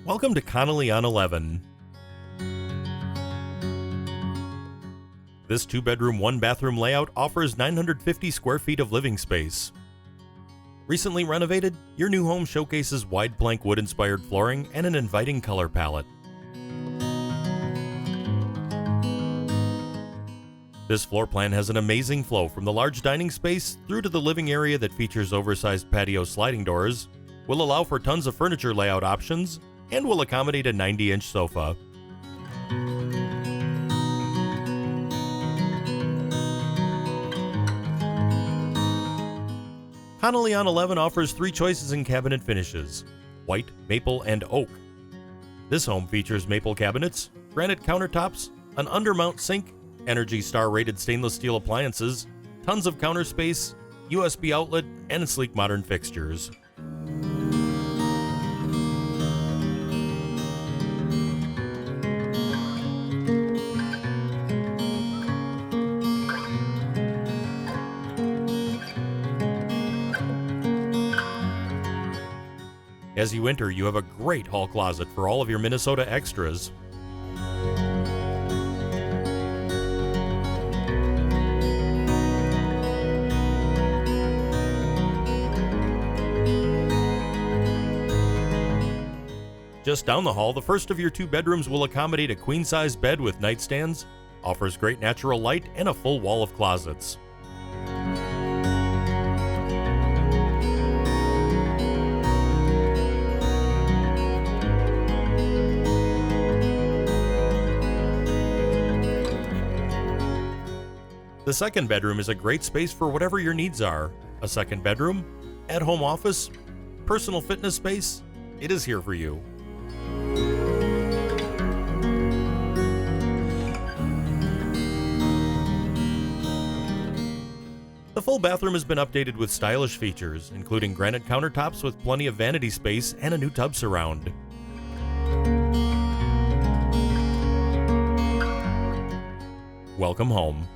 Welcome to Connelly on 11. This 2-bedroom, 1-bathroom layout offers 950 square feet of living space. Recently renovated, your new home showcases wide plank wood-inspired flooring and an inviting color palette. This floor plan has an amazing flow from the large dining space through to the living area that features oversized patio sliding doors, will allow for tons of furniture layout options, and will accommodate a 90-inch sofa. Connelly on 11 offers 3 choices in cabinet finishes: white, maple, and oak. This home features maple cabinets, granite countertops, an undermount sink, Energy Star rated stainless steel appliances, tons of counter space, USB outlet, and sleek modern fixtures. As you enter, you have a great hall closet for all of your Minnesota extras. Just down the hall, the first of your 2 bedrooms will accommodate a queen-size bed with nightstands, offers great natural light, and a full wall of closets. The second bedroom is a great space for whatever your needs are. A second bedroom, at-home office, personal fitness space, it is here for you. The full bathroom has been updated with stylish features, including granite countertops with plenty of vanity space and a new tub surround. Welcome home.